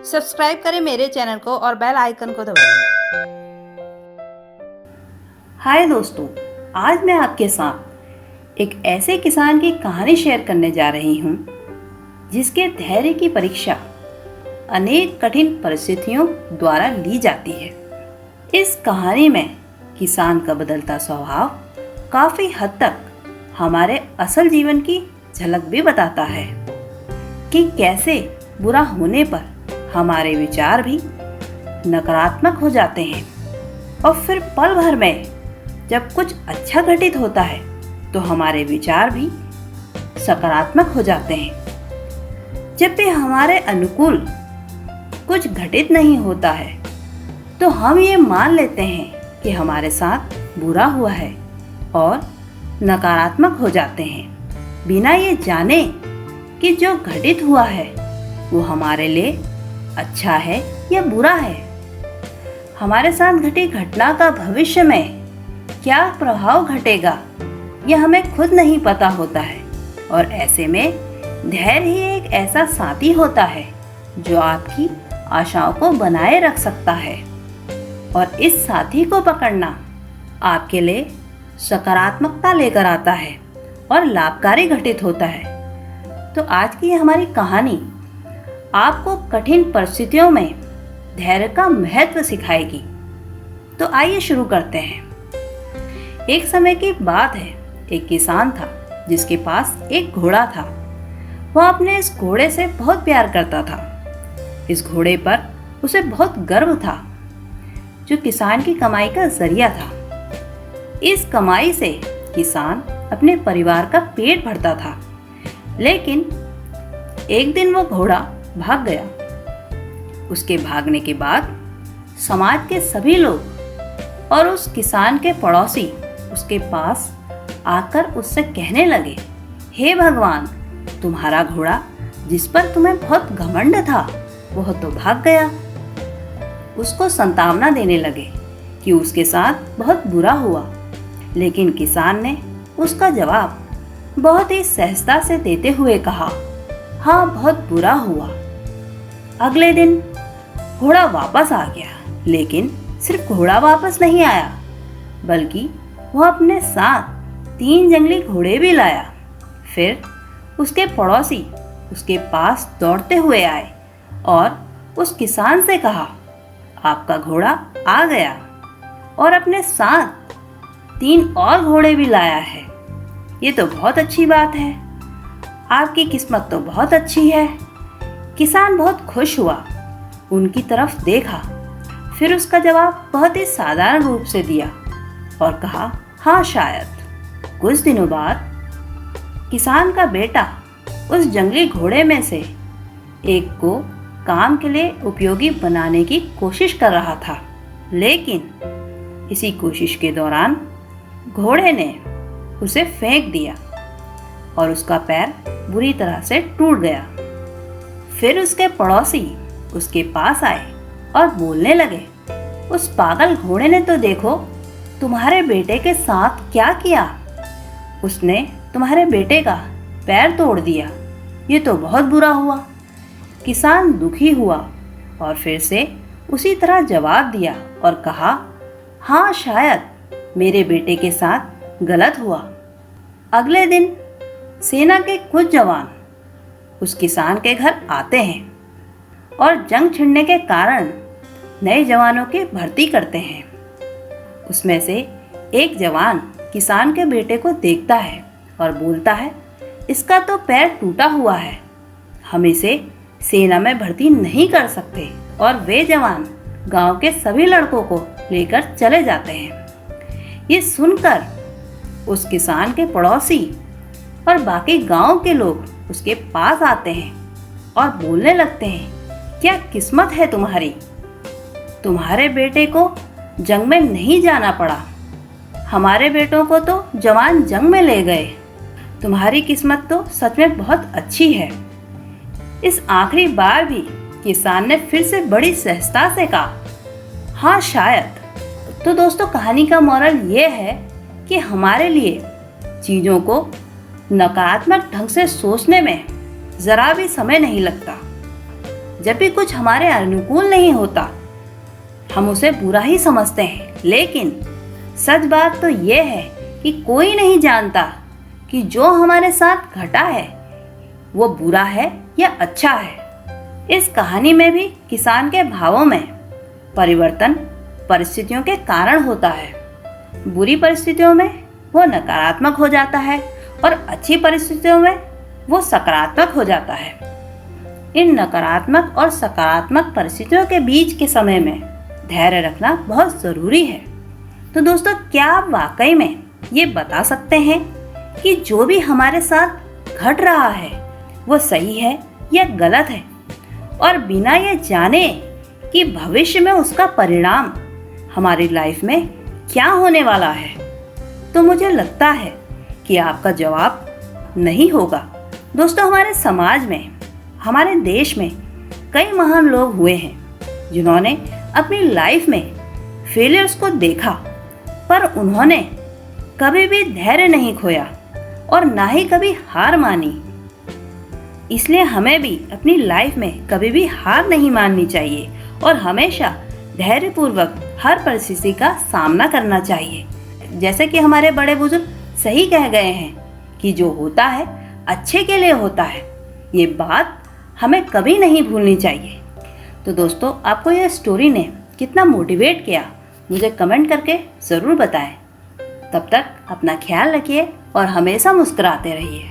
Subscribe करें मेरे channel को और बेल आइकन को दबाएं। हाय दोस्तों, आज मैं आपके साथ एक ऐसे किसान की कहानी शेयर करने जा रही हूँ जिसके धैर्य की परीक्षा अनेक कठिन परिस्थितियों द्वारा ली जाती है। इस कहानी में किसान का बदलता स्वभाव काफी हद तक हमारे असल जीवन की झलक भी बताता है कि कैसे बुरा होने पर हमारे विचार भी नकारात्मक हो जाते हैं और फिर पल भर में जब कुछ अच्छा घटित होता है तो हमारे विचार भी सकारात्मक हो जाते हैं। जब भी हमारे अनुकूल कुछ घटित नहीं होता है तो हम ये मान लेते हैं कि हमारे साथ बुरा हुआ है और नकारात्मक हो जाते हैं, बिना ये जाने कि जो घटित हुआ है वो हमारे लिए अच्छा है या बुरा है। हमारे साथ घटी घटना का भविष्य में क्या प्रभाव घटेगा यह हमें खुद नहीं पता होता है, और ऐसे में धैर्य ही एक ऐसा साथी होता है जो आपकी आशाओं को बनाए रख सकता है, और इस साथी को पकड़ना आपके लिए सकारात्मकता लेकर आता है और लाभकारी घटित होता है। तो आज की हमारी कहानी आपको कठिन परिस्थितियों में धैर्य का महत्व सिखाएगी। तो आइए शुरू करते हैं। एक समय की बात है, एक किसान था जिसके पास एक घोड़ा था। वह अपने इस घोड़े से बहुत प्यार करता था। इस घोड़े पर उसे बहुत गर्व था, जो किसान की कमाई का जरिया था। इस कमाई से किसान अपने परिवार का पेट भरता था। लेकिन एक दिन वो घोड़ा भाग गया। उसके भागने के बाद समाज के सभी लोग और उस किसान के पड़ोसी उसके पास आकर उससे कहने लगे, हे भगवान, तुम्हारा घोड़ा जिस पर तुम्हें बहुत घमंड था वह तो भाग गया। उसको सांत्वना देने लगे कि उसके साथ बहुत बुरा हुआ। लेकिन किसान ने उसका जवाब बहुत ही सहजता से देते हुए कहा, हाँ, बहुत बुरा हुआ। अगले दिन घोड़ा वापस आ गया, लेकिन सिर्फ घोड़ा वापस नहीं आया, बल्कि वह अपने साथ 3 जंगली घोड़े भी लाया। फिर उसके पड़ोसी उसके पास दौड़ते हुए आए और उस किसान से कहा, आपका घोड़ा आ गया और अपने साथ 3 और घोड़े भी लाया है। ये तो बहुत अच्छी बात है, आपकी किस्मत तो बहुत अच्छी है। किसान बहुत खुश हुआ, उनकी तरफ देखा, फिर उसका जवाब बहुत ही साधारण रूप से दिया और कहा, हाँ शायद। कुछ दिनों बाद किसान का बेटा उस जंगली घोड़े में से एक को काम के लिए उपयोगी बनाने की कोशिश कर रहा था। लेकिन इसी कोशिश के दौरान घोड़े ने उसे फेंक दिया और उसका पैर बुरी तरह से टूट गया। फिर उसके पड़ोसी उसके पास आए और बोलने लगे, उस पागल घोड़े ने तो देखो तुम्हारे बेटे के साथ क्या किया। उसने तुम्हारे बेटे का पैर तोड़ दिया, ये तो बहुत बुरा हुआ। किसान दुखी हुआ और फिर से उसी तरह जवाब दिया और कहा, हाँ शायद मेरे बेटे के साथ गलत हुआ। अगले दिन सेना के कुछ जवान उस किसान के घर आते हैं और जंग छिड़ने के कारण नए जवानों की भर्ती करते हैं। उसमें से एक जवान किसान के बेटे को देखता है और बोलता है, इसका तो पैर टूटा हुआ है, हम इसे सेना में भर्ती नहीं कर सकते। और वे जवान गांव के सभी लड़कों को लेकर चले जाते हैं। ये सुनकर उस किसान के पड़ोसी और बाकी गांव के लोग उसके पास आते हैं और बोलने लगते हैं, क्या किस्मत है तुम्हारी, तुम्हारे बेटे को जंग में नहीं जाना पड़ा, हमारे बेटों को तो जवान जंग में ले गए, तुम्हारी किस्मत तो सच में बहुत अच्छी है। इस आखिरी बार भी किसान ने फिर से बड़ी सहजता से कहा, हाँ शायद। तो दोस्तों, कहानी का मोरल ये है कि हमारे लिए चीज़ों को नकारात्मक ढंग से सोचने में ज़रा भी समय नहीं लगता। जब भी कुछ हमारे अनुकूल नहीं होता हम उसे बुरा ही समझते हैं, लेकिन सच बात तो ये है कि कोई नहीं जानता कि जो हमारे साथ घटा है वो बुरा है या अच्छा है। इस कहानी में भी किसान के भावों में परिवर्तन परिस्थितियों के कारण होता है। बुरी परिस्थितियों में वो नकारात्मक हो जाता है और अच्छी परिस्थितियों में वो सकारात्मक हो जाता है। इन नकारात्मक और सकारात्मक परिस्थितियों के बीच के समय में धैर्य रखना बहुत ज़रूरी है। तो दोस्तों, क्या आप वाकई में ये बता सकते हैं कि जो भी हमारे साथ घट रहा है वो सही है या गलत है, और बिना ये जाने कि भविष्य में उसका परिणाम हमारी लाइफ में क्या होने वाला है? तो मुझे लगता है कि आपका जवाब नहीं होगा। दोस्तों, हमारे समाज में, हमारे देश में कई महान लोग हुए हैं जिन्होंने अपनी लाइफ में फेलियर्स को देखा, पर उन्होंने कभी भी धैर्य नहीं खोया और ना ही कभी हार मानी। इसलिए हमें भी अपनी लाइफ में कभी भी हार नहीं माननी चाहिए और हमेशा धैर्यपूर्वक हर परिस्थिति का सामना करना चाहिए। जैसे कि हमारे बड़े बुजुर्ग सही कह गए हैं कि जो होता है अच्छे के लिए होता है। ये बात हमें कभी नहीं भूलनी चाहिए। तो दोस्तों, आपको यह स्टोरी ने कितना मोटिवेट किया मुझे कमेंट करके ज़रूर बताएं। तब तक अपना ख्याल रखिए और हमेशा मुस्कुराते रहिए।